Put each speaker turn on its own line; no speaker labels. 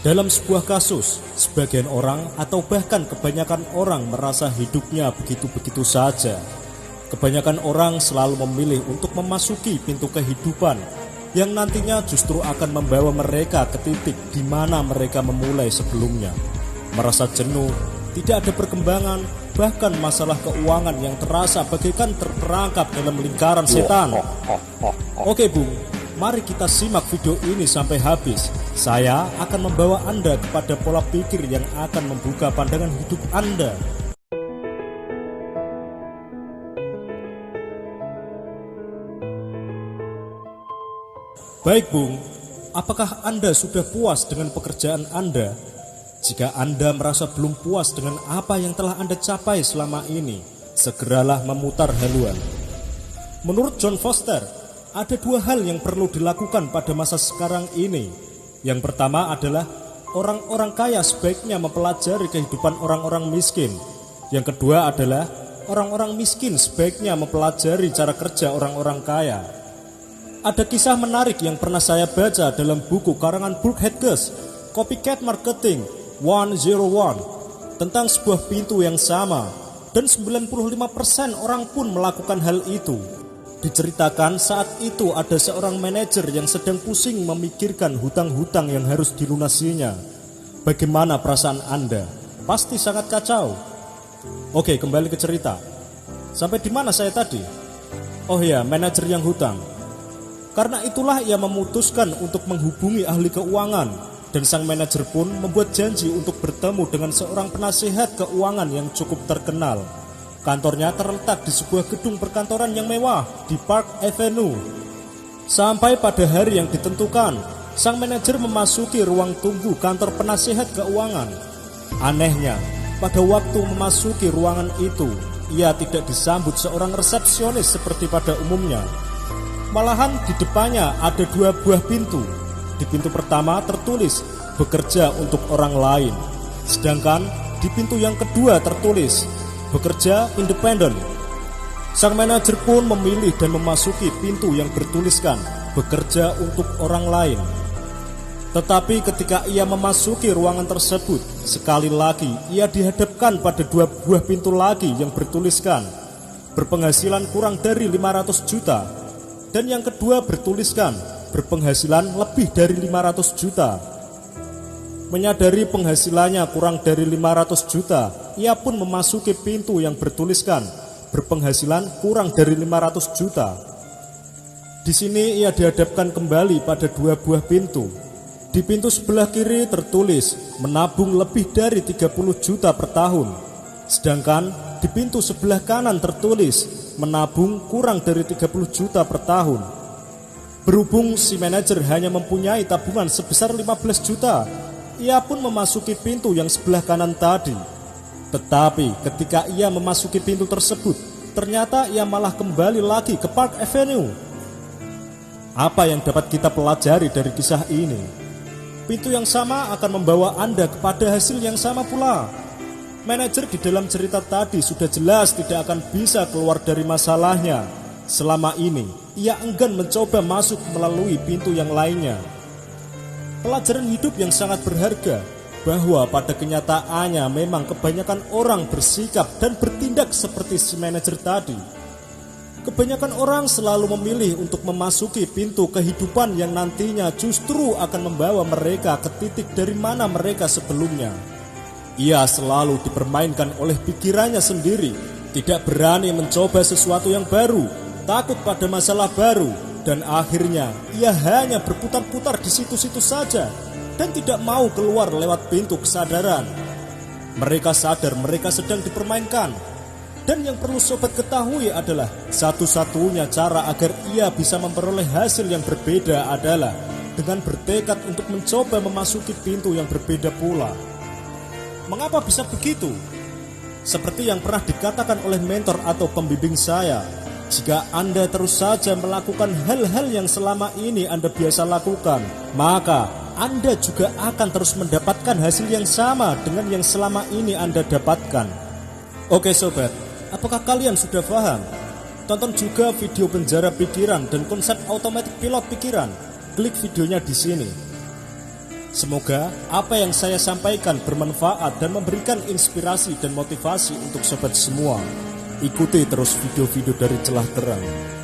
Dalam sebuah kasus, sebagian orang atau bahkan kebanyakan orang merasa hidupnya begitu-begitu saja. Kebanyakan orang selalu memilih untuk memasuki pintu kehidupan yang nantinya justru akan membawa mereka ke titik di mana mereka memulai sebelumnya. Merasa jenuh, tidak ada perkembangan, bahkan masalah keuangan yang terasa bagaikan terperangkap dalam lingkaran setan. Oke Bung, mari kita simak video ini sampai habis. Saya akan membawa Anda kepada pola pikir yang akan membuka pandangan hidup Anda. Baik Bung, apakah Anda sudah puas dengan pekerjaan Anda? Jika Anda merasa belum puas dengan apa yang telah Anda capai selama ini, segeralah memutar haluan. Menurut John Foster, ada dua hal yang perlu dilakukan pada masa sekarang ini. Yang pertama adalah orang-orang kaya sebaiknya mempelajari kehidupan orang-orang miskin. Yang kedua adalah orang-orang miskin sebaiknya mempelajari cara kerja orang-orang kaya. Ada kisah menarik yang pernah saya baca dalam buku karangan Burke Hedges, Copycat Marketing 101, tentang sebuah pintu yang sama, dan 95% orang pun melakukan hal itu. Diceritakan saat itu ada seorang manajer yang sedang pusing memikirkan hutang-hutang yang harus dilunasinya. Bagaimana perasaan Anda? Pasti sangat kacau. Oke, kembali ke cerita. Sampai di mana saya tadi? Oh ya, manajer yang hutang. Karena itulah ia memutuskan untuk menghubungi ahli keuangan, dan sang manajer pun membuat janji untuk bertemu dengan seorang penasihat keuangan yang cukup terkenal. Kantornya terletak di sebuah gedung perkantoran yang mewah di Park Avenue. Sampai pada hari yang ditentukan, sang manajer memasuki ruang tunggu kantor penasihat keuangan. Anehnya, pada waktu memasuki ruangan itu, ia tidak disambut seorang resepsionis seperti pada umumnya. Malahan di depannya ada dua buah pintu. Di pintu pertama tertulis bekerja untuk orang lain, sedangkan di pintu yang kedua tertulis bekerja independen. Sang manajer pun memilih dan memasuki pintu yang bertuliskan bekerja untuk orang lain. Tetapi ketika ia memasuki ruangan tersebut, sekali lagi ia dihadapkan pada dua buah pintu lagi yang bertuliskan berpenghasilan kurang dari 500 juta. Dan yang kedua bertuliskan berpenghasilan lebih dari 500 juta. Menyadari penghasilannya kurang dari 500 juta, ia pun memasuki pintu yang bertuliskan berpenghasilan kurang dari 500 juta. Di sini ia dihadapkan kembali pada dua buah pintu. Di pintu sebelah kiri tertulis menabung lebih dari 30 juta per tahun. Sedangkan di pintu sebelah kanan tertulis menabung kurang dari 30 juta per tahun. Berhubung si manajer hanya mempunyai tabungan sebesar 15 juta, ia pun memasuki pintu yang sebelah kanan tadi. Tetapi ketika ia memasuki pintu tersebut, ternyata ia malah kembali lagi ke Park Avenue. Apa yang dapat kita pelajari dari kisah ini? Pintu yang sama akan membawa Anda kepada hasil yang sama pula. Manajer di dalam cerita tadi sudah jelas tidak akan bisa keluar dari masalahnya. Selama ini, ia enggan mencoba masuk melalui pintu yang lainnya. Pelajaran hidup yang sangat berharga, bahwa pada kenyataannya memang kebanyakan orang bersikap dan bertindak seperti si manajer tadi. Kebanyakan orang selalu memilih untuk memasuki pintu kehidupan yang nantinya justru akan membawa mereka ke titik dari mana mereka sebelumnya. Ia selalu dipermainkan oleh pikirannya sendiri, tidak berani mencoba sesuatu yang baru, takut pada masalah baru, dan akhirnya ia hanya berputar-putar di situ-situ saja dan tidak mau keluar lewat pintu kesadaran. Mereka sadar mereka sedang dipermainkan, dan yang perlu sobat ketahui adalah satu-satunya cara agar ia bisa memperoleh hasil yang berbeda adalah dengan bertekad untuk mencoba memasuki pintu yang berbeda pula. Mengapa bisa begitu? Seperti yang pernah dikatakan oleh mentor atau pembimbing saya, jika Anda terus saja melakukan hal-hal yang selama ini Anda biasa lakukan, maka Anda juga akan terus mendapatkan hasil yang sama dengan yang selama ini Anda dapatkan. Oke sobat, apakah kalian sudah paham? Tonton juga video penjara pikiran dan konsep automatic pilot pikiran. Klik videonya di sini. Semoga apa yang saya sampaikan bermanfaat dan memberikan inspirasi dan motivasi untuk sobat semua. Ikuti terus video-video dari Celah Terang.